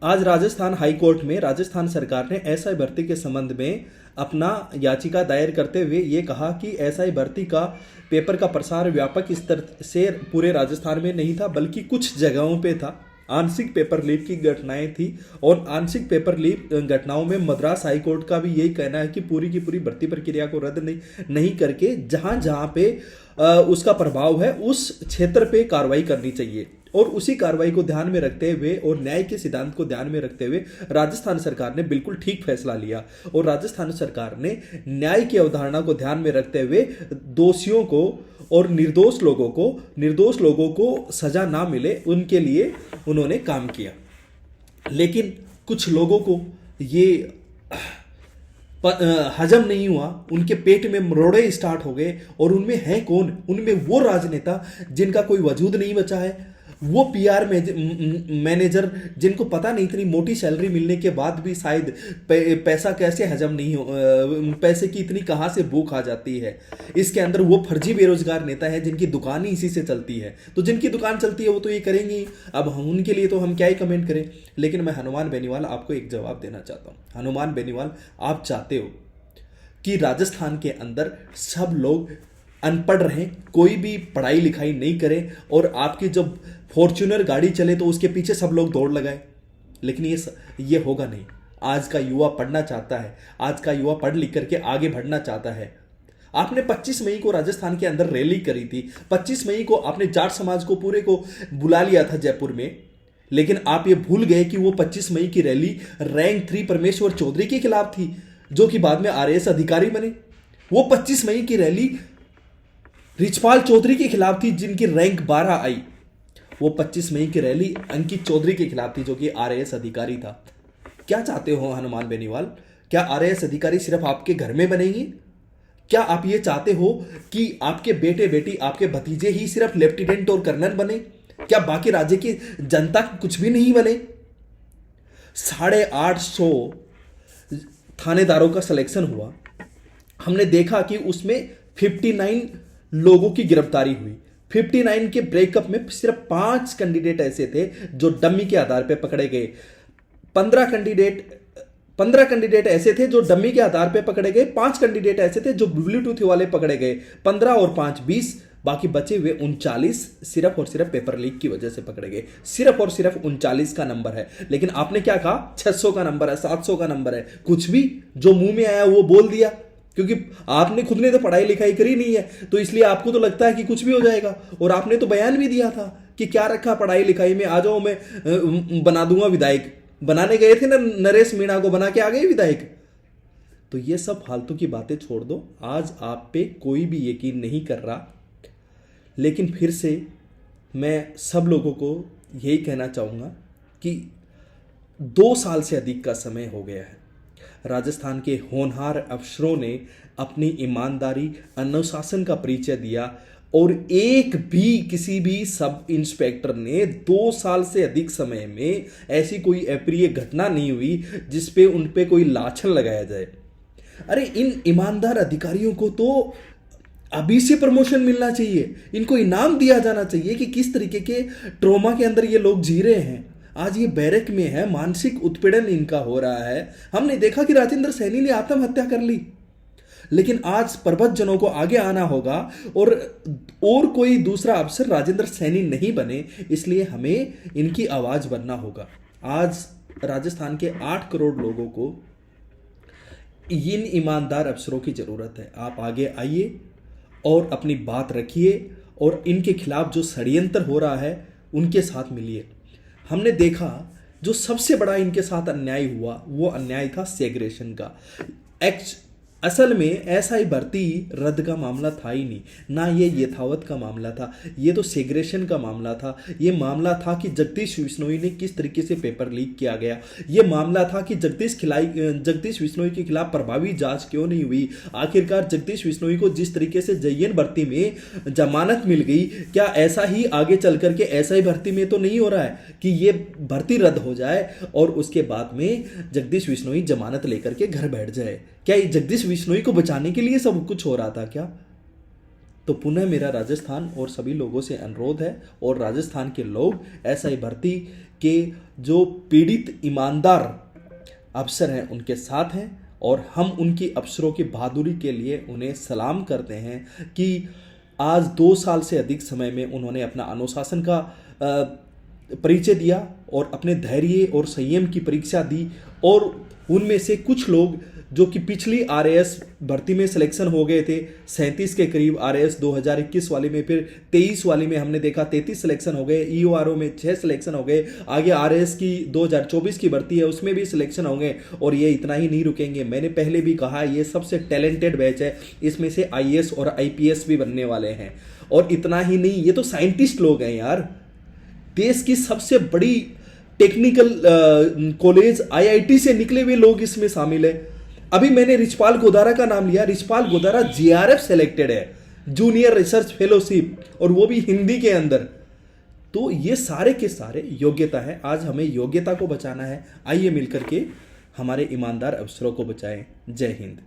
आज Rajasthan high court में राजस्थान सरकार ने एसआई भर्ती के संबंध में अपना याचिका दायर करते हुए ये कहा कि एसआई भर्ती का पेपर का प्रसार व्यापक स्तर से पूरे राजस्थान में नहीं था, बल्कि कुछ जगहों पे था। आंशिक पेपर लीक की घटनाएं थी और आंशिक पेपर लीक घटनाओं में मद्रास हाई कोर्ट का भी यही कहना है कि पूरी की पूरी भर्ती प्रक्रिया को रद्द नहीं करके जहां जहां पे उसका प्रभाव है उस क्षेत्र पे कार्रवाई करनी चाहिए। और उसी कार्रवाई को ध्यान में रखते हुए और न्याय के सिद्धांत को ध्यान में रखते हुए राजस्थान सरकार ने बिल्कुल ठीक फैसला लिया और राजस्थान सरकार ने न्याय की अवधारणा को ध्यान में रखते हुए दोषियों को और निर्दोष लोगों को सजा ना मिले उनके लिए उन्होंने काम किया। लेकिन कुछ लोगों को ये हजम नहीं हुआ, उनके पेट में मरोड़े स्टार्ट हो गए और उनमें है कौन? उनमें वो राजनेता जिनका कोई वजूद नहीं बचा है, वो पीआर मैनेजर जिनको पता नहीं इतनी मोटी सैलरी मिलने के बाद भी शायद पैसा कैसे हजम नहीं हो, पैसे की इतनी कहां से भूख आ जाती है। इसके अंदर वो फर्जी बेरोजगार नेता है जिनकी दुकान ही इसी से चलती है। तो जिनकी दुकान चलती है वो तो ये करेंगे ही। अब हम उनके लिए तो हम क्या ही कमेंट करें। लेकिन मैं हनुमान बेनीवाल आपको एक जवाब देना चाहता हूं। हनुमान बेनीवाल, आप चाहते हो कि राजस्थान के अंदर सब लोग अनपढ़ रहें, कोई भी पढ़ाई लिखाई नहीं करे और आपकी जब फॉर्च्यूनर गाड़ी चले तो उसके पीछे सब लोग दौड़ लगाए। लेकिन ये होगा नहीं। आज का युवा पढ़ना चाहता है, आज का युवा पढ़ लिख करके आगे बढ़ना चाहता है। आपने 25 मई को राजस्थान के अंदर रैली करी थी, 25 मई को आपने जाट समाज को पूरे को बुला लिया था जयपुर में। लेकिन आप ये भूल गए कि वो 25 मई की रैली रैंक 3 परमेश्वर चौधरी के खिलाफ थी, जो कि बाद में आरएएस अधिकारी बने। वो 25 मई की रैली रिचपाल चौधरी के खिलाफ थी, जिनकी रैंक 12 आई। वो 25 मई की रैली अंकित चौधरी के खिलाफ थी, जो कि आरएएस अधिकारी था। क्या चाहते हो हनुमान बेनीवाल? क्या आरएएस अधिकारी सिर्फ आपके घर में बनेंगे? क्या आप ये चाहते हो कि आपके बेटे बेटी, आपके भतीजे ही सिर्फ लेफ्टिनेंट और कर्नल बने? क्या बाकी राज्य की जनता कुछ भी नहीं बने? 850 थानेदारों का सिलेक्शन हुआ। हमने देखा कि उसमें 59 लोगों की गिरफ्तारी हुई। 59 के ब्रेकअप में सिर्फ 5 कैंडिडेट ऐसे थे जो डमी के आधार पर पकड़े गए। 15 कैंडिडेट ऐसे थे जो डमी के आधार पर पकड़े गए। 5 कैंडिडेट ऐसे थे जो ब्लूटूथ वाले पकड़े गए। 15 और 5 20, बाकी बचे हुए 39 सिर्फ और सिर्फ पेपर लीक की वजह से पकड़े गए। सिर्फ और सिर्फ 39 का नंबर है। लेकिन आपने क्या कहा? 600 का नंबर है, 700 का नंबर है। कुछ भी जो मुंह में आया वो बोल दिया, क्योंकि आपने खुद ने तो पढ़ाई लिखाई करी नहीं है, तो इसलिए आपको तो लगता है कि कुछ भी हो जाएगा। और आपने तो बयान भी दिया था कि क्या रखा पढ़ाई लिखाई में, आ जाओ मैं बना दूंगा विधायक। बनाने गए थे ना, नरेश मीणा को बना के आ गए विधायक। तो ये सब फालतू की बातें छोड़ दो। आज आप पे कोई भी यकीन नहीं कर रहा। लेकिन फिर से मैं सब लोगों को यही कहना चाहूँगा कि 2 साल से अधिक का समय हो गया है। राजस्थान के होनहार अफसरों ने अपनी ईमानदारी, अनुशासन का परिचय दिया और एक भी किसी भी सब इंस्पेक्टर ने 2 साल से अधिक समय में ऐसी कोई अप्रिय घटना नहीं हुई जिस पे उन पे कोई लाछन लगाया जाए। अरे इन ईमानदार अधिकारियों को तो अभी से प्रमोशन मिलना चाहिए, इनको इनाम दिया जाना चाहिए कि किस तरीके के ट्रॉमा के अंदर ये लोग जी रहे हैं। आज ये बैरक में है, मानसिक उत्पीड़न इनका हो रहा है। हमने देखा कि राजेंद्र सैनी ने आत्महत्या कर ली। लेकिन आज पर्वत जनों को आगे आना होगा और कोई दूसरा अफसर राजेंद्र सैनी नहीं बने, इसलिए हमें इनकी आवाज बनना होगा। आज राजस्थान के 8 करोड़ लोगों को इन ईमानदार अफसरों की जरूरत है। आप आगे आइए और अपनी बात रखिए और इनके खिलाफ जो षड्यंत्र हो रहा है उनके साथ मिलिए। हमने देखा जो सबसे बड़ा इनके साथ अन्याय हुआ वो अन्याय था सेग्रेशन का। असल में ऐसा ही भर्ती रद्द का मामला था ही नहीं, ना ये यथावत का मामला था, ये तो सेग्रेशन का मामला था। ये मामला था कि जगदीश बिश्नोई ने किस तरीके से पेपर लीक किया गया। ये मामला था कि जगदीश बिश्नोई के खिलाफ प्रभावी जांच क्यों नहीं हुई। आखिरकार जगदीश बिश्नोई को जिस तरीके से जयन भर्ती में जमानत मिल गई, क्या ऐसा ही आगे चल करके ऐसा ही भर्ती में तो नहीं हो रहा है कि ये भर्ती रद्द हो जाए और उसके बाद में जगदीश बिश्नोई जमानत लेकर के घर बैठ जाए? क्या ये जगदीश बिश्नोई को बचाने के लिए सब कुछ हो रहा था क्या? तो पुनः मेरा राजस्थान और सभी लोगों से अनुरोध है और राजस्थान के लोग एसआई भर्ती के जो पीड़ित ईमानदार अफसर हैं उनके साथ हैं, और हम उनकी अफसरों की बहादुरी के लिए उन्हें सलाम करते हैं कि आज 2 साल से अधिक समय में उन्होंने अपना अनुशासन का परिचय दिया और अपने धैर्य और संयम की परीक्षा दी। और उनमें से कुछ लोग जो कि पिछली आरएएस भर्ती में सिलेक्शन हो गए थे 37 के करीब, आरएएस 2021 वाली में, फिर 23 वाली में हमने देखा 33 सिलेक्शन हो गए, ईओआरओ में 6 सिलेक्शन हो गए, आगे आरएएस की 2024 की भर्ती है उसमें भी सिलेक्शन होंगे। और ये इतना ही नहीं रुकेंगे, मैंने पहले भी कहा ये सबसे टैलेंटेड बैच है, इसमें से आईएएस और आईपीएस भी बनने वाले हैं। और इतना ही नहीं, ये तो साइंटिस्ट लोग हैं यार, देश की सबसे बड़ी टेक्निकल कॉलेज आईआईटी से निकले हुए लोग इसमें शामिल है। अभी मैंने रिचपाल गोदारा का नाम लिया, रिचपाल गोदारा जेआरएफ सेलेक्टेड है, जूनियर रिसर्च फेलोशिप, और वो भी हिंदी के अंदर। तो ये सारे के सारे योग्यता है। आज हमें योग्यता को बचाना है, आइए मिलकर के हमारे ईमानदार अफसरों को बचाएं। जय हिंद।